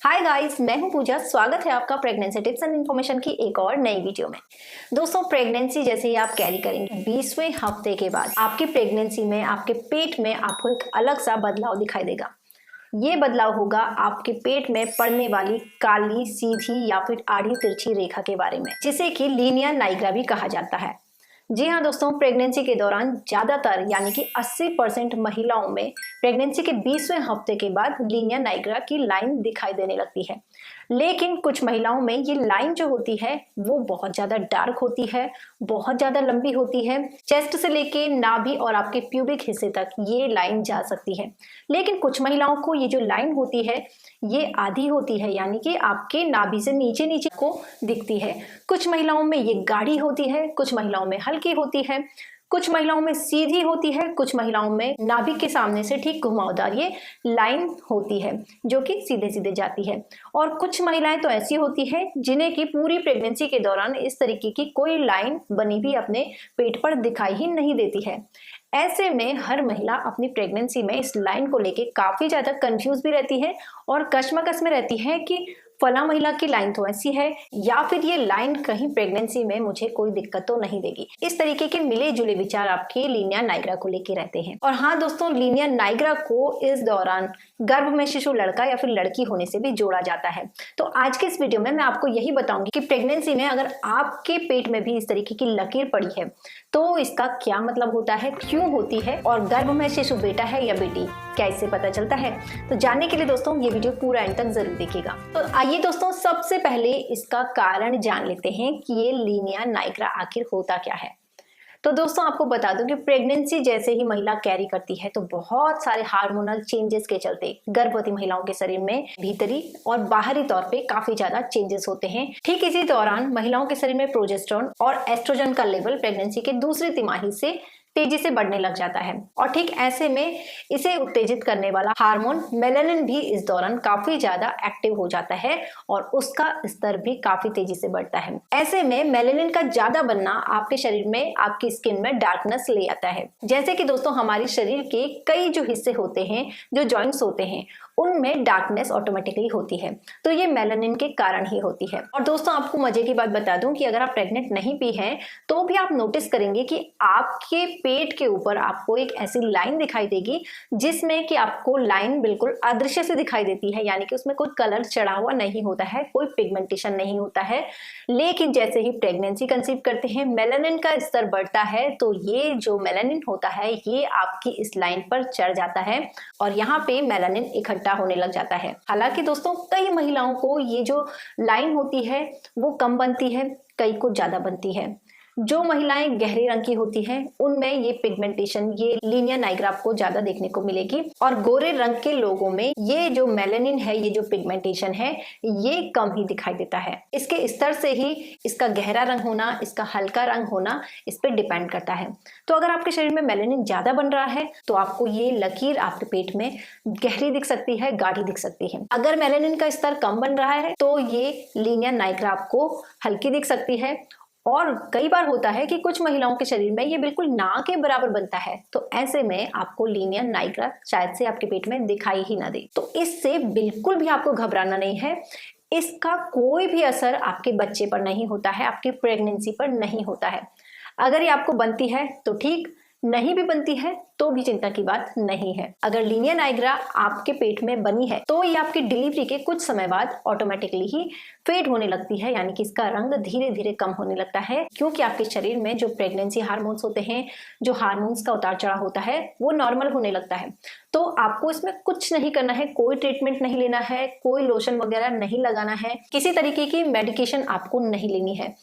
Hi guys, मैं हूं पूजा। स्वागत है आपका प्रेगनेंसी टिप्स एंड इन्फॉर्मेशन की एक और नई वीडियो में। दोस्तों, प्रेगनेंसी जैसे ही आप कैरी करेंगे 20वें हफ्ते के बाद आपकी प्रेगनेंसी में आपके पेट में आपको एक अलग सा बदलाव दिखाई देगा। ये बदलाव होगा आपके पेट में पड़ने वाली काली सीधी या फिर आड़ी तिरछी रेखा के बारे में, जिसे कि लीनिया नाइग्रा भी कहा जाता है। जी हाँ दोस्तों, प्रेगनेंसी के दौरान ज्यादातर यानी कि 80% महिलाओं में प्रेगनेंसी के 20वें हफ्ते के बाद लीनिया नाइग्रा की लाइन दिखाई देने लगती है। लेकिन कुछ महिलाओं में ये लाइन जो होती है वो बहुत ज्यादा डार्क होती है, बहुत ज्यादा लंबी होती है। चेस्ट से लेके नाभि और आपके प्यूबिक हिस्से तक ये लाइन जा सकती है। लेकिन कुछ महिलाओं को ये जो लाइन होती है ये आधी होती है, यानी कि आपके नाभि से नीचे नीचे को दिखती है। कुछ महिलाओं में ये गाढ़ी होती है, कुछ महिलाओं में हल्की होती है, कुछ महिलाओं में सीधी होती है, कुछ महिलाओं में नाभि के सामने से ठीक घुमावदार ये लाइन होती है जो कि सीधे सीधे जाती है। और कुछ महिलाएं तो ऐसी होती है जिन्हें की पूरी प्रेगनेंसी के दौरान इस तरीके की कोई लाइन बनी भी अपने पेट पर दिखाई ही नहीं देती है। ऐसे में हर महिला अपनी प्रेगनेंसी में इस लाइन को लेके काफी ज्यादा कंफ्यूज भी रहती है और कश्मकश में रहती है कि फला महिला की लाइन तो ऐसी है, या फिर ये लाइन कहीं प्रेगनेंसी में मुझे कोई दिक्कत तो नहीं देगी। इस तरीके के मिले जुले विचार आपके लीनिया नाइग्रा को लेके रहते हैं। और हाँ दोस्तों, लीनिया नाइग्रा को इस दौरान गर्भ में शिशु लड़का या फिर लड़की होने से भी जोड़ा जाता है। तो आज के इस वीडियो में मैं आपको यही बताऊंगी कि प्रेगनेंसी में अगर आपके पेट में भी इस तरीके की लकीर पड़ी है तो इसका क्या मतलब होता है, क्यों होती है, और गर्भ में शिशु बेटा है या बेटी, क्या इससे पता चलता है। तो जानने के लिए दोस्तों ये वीडियो पूरा एंड तक जरूर देखिएगा। तो आइए दोस्तों, सबसे पहले इसका कारण जान लेते हैं कि ये लीनिया नाइग्रा आखिर होता क्या है। तो दोस्तों आपको बता दूं कि प्रेगनेंसी जैसे ही महिला कैरी करती है तो बहुत सारे हार्मोनल चेंजेस के चलते गर्भवती महिलाओं के शरीर में भीतरी और बाहरी तौर पे काफी ज्यादा चेंजेस होते हैं। ठीक इसी दौरान महिलाओं के शरीर में प्रोजेस्टेरोन और एस्ट्रोजन का लेवल प्रेगनेंसी के दूसरी तिमाही से तेजी से बढ़ने लग जाता है। और ठीक ऐसे में इसे उत्तेजित करने वाला हार्मोन मेलानिन भी इस दौरान काफी ज्यादा एक्टिव हो जाता है और उसका स्तर भी काफी तेजी से बढ़ता है। ऐसे में मेलानिन का ज्यादा बनना आपके शरीर में, आपकी स्किन में डार्कनेस ले आता है। जैसे कि दोस्तों हमारे शरीर के कई जो हिस्से होते हैं, जो जॉइंट्स होते हैं, उनमें डार्कनेस ऑटोमेटिकली होती है, तो ये मेलानिन के कारण ही होती है। और दोस्तों आपको मजे की बात बता दूं कि अगर आप प्रेग्नेंट नहीं भी हैं तो भी आप नोटिस करेंगे कि आपके पेट के ऊपर आपको एक ऐसी लाइन दिखाई देगी जिसमें कि आपको लाइन बिल्कुल अदृश्य से दिखाई देती है, यानी कि उसमें कोई कलर चढ़ा हुआ नहीं होता है, कोई पिगमेंटेशन नहीं होता है। लेकिन जैसे ही प्रेगनेंसी कंसीव करते हैं मेलानिन का स्तर बढ़ता है तो ये जो मेलानिन होता है ये आपकी इस लाइन पर चढ़ जाता है और यहाँ पे मेलानिन इकट्ठा होने लग जाता है। हालांकि दोस्तों कई महिलाओं को ये जो लाइन होती है वो कम बनती है, कई को ज्यादा बनती है। जो महिलाएं गहरे रंग की होती हैं उनमें ये पिगमेंटेशन, ये लीनिया नाइग्रा आपको ज्यादा देखने को मिलेगी। और गोरे रंग के लोगों में ये जो मेलानिन है, ये जो पिगमेंटेशन है, ये कम ही दिखाई देता है। इसके स्तर से ही इसका गहरा रंग होना, इसका हल्का रंग होना इस पे डिपेंड करता है। तो अगर आपके शरीर में मेलानिन ज्यादा बन रहा है तो आपको ये लकीर आपके पेट में गहरी दिख सकती है, गाढ़ी दिख सकती है। अगर मेलानिन का स्तर कम बन रहा है तो ये लीनिया नाइग्रा आपको हल्की दिख सकती है। और कई बार होता है कि कुछ महिलाओं के शरीर में ये बिल्कुल ना के बराबर बनता है, तो ऐसे में आपको लीनिया नाइग्रा शायद से आपके पेट में दिखाई ही ना दे। तो इससे बिल्कुल भी आपको घबराना नहीं है। इसका कोई भी असर आपके बच्चे पर नहीं होता है, आपकी प्रेगनेंसी पर नहीं होता है। अगर ये आपको बनती है तो ठीक, नहीं भी बनती है तो भी चिंता की बात नहीं है। अगर लीनिया नाइग्रा आपके पेट में बनी है तो ये आपकी डिलीवरी के कुछ समय बाद ऑटोमेटिकली ही फेड होने लगती है, यानी कि इसका रंग धीरे धीरे कम होने लगता है, क्योंकि आपके शरीर में जो प्रेगनेंसी हार्मोन्स होते हैं, जो हार्मोन्स का उतार चढ़ाव होता है, वो नॉर्मल होने लगता है। तो आपको इसमें कुछ नहीं करना है, कोई ट्रीटमेंट नहीं लेना है, कोई लोशन वगैरह नहीं लगाना है, किसी तरीके की मेडिकेशन आपको नहीं लेनी है।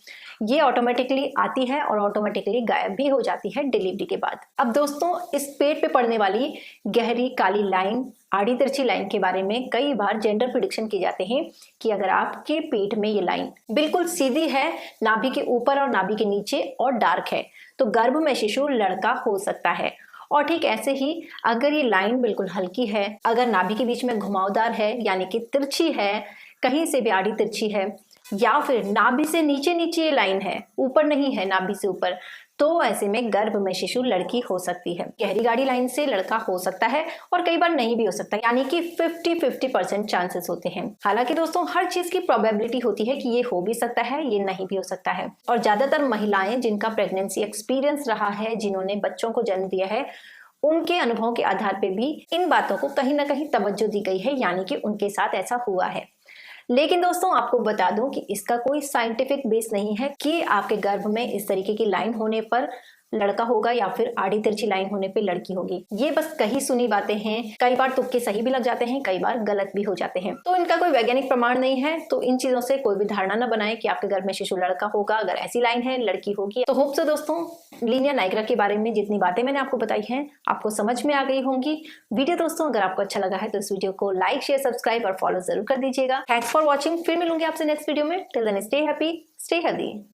ये ऑटोमेटिकली आती है और ऑटोमेटिकली गायब भी हो जाती है डिलीवरी के बाद। अब दोस्तों इस पेट पे पड़ने वाली गहरी काली लाइन, आड़ी तिरछी लाइन के बारे में कई बार जेंडर प्रिडिक्शन किए जाते हैं कि अगर आपके पेट में ये लाइन बिल्कुल सीधी है, नाभि के ऊपर और नाभि के नीचे, और डार्क है, तो गर्भ में शिशु लड़का हो सकता है। और ठीक ऐसे ही अगर ये लाइन बिल्कुल हल्की है, अगर नाभि के बीच में घुमावदार है यानी कि तिरछी है, कहीं से भी आड़ी तिरछी है, या फिर नाभि से नीचे नीचे ये लाइन है, ऊपर नहीं है नाभि से ऊपर, तो ऐसे में गर्भ में शिशु लड़की हो सकती है। गहरी गाड़ी लाइन से लड़का हो सकता है और कई बार नहीं भी हो सकता, यानी कि 50-50% चांसेस होते हैं। हालांकि दोस्तों हर चीज की प्रोबेबिलिटी होती है कि ये हो भी सकता है, ये नहीं भी हो सकता है। और ज्यादातर महिलाएं जिनका प्रेगनेंसी एक्सपीरियंस रहा है, जिन्होंने बच्चों को जन्म दिया है, उनके अनुभव के आधार पर भी इन बातों को कहीं ना कहीं तवज्जो दी गई है, यानी कि उनके साथ ऐसा हुआ है। लेकिन दोस्तों आपको बता दूं कि इसका कोई साइंटिफिक बेस नहीं है कि आपके गर्भ में इस तरीके की लाइन होने पर लड़का होगा या फिर आड़ी तिरछी लाइन होने पे लड़की होगी। ये बस कही सुनी बातें हैं। कई बार तुक्के सही भी लग जाते हैं, कई बार गलत भी हो जाते हैं। तो इनका कोई वैज्ञानिक प्रमाण नहीं है। तो इन चीजों से कोई भी धारणा न बनाए कि आपके घर में शिशु लड़का होगा, अगर ऐसी लाइन है लड़की होगी। तो होप सो दोस्तों लीनिया नाइग्रा के बारे में जितनी बातें मैंने आपको बताई हैं आपको समझ में आ गई होंगी। वीडियो दोस्तों अगर आपको अच्छा लगा है तो इस वीडियो को लाइक, शेयर, सब्सक्राइब और फॉलो जरूर कर दीजिएगा। Thanks for watching. फिर मिलूंगी आपसे नेक्स्ट वीडियो में। Till then stay happy, stay healthy.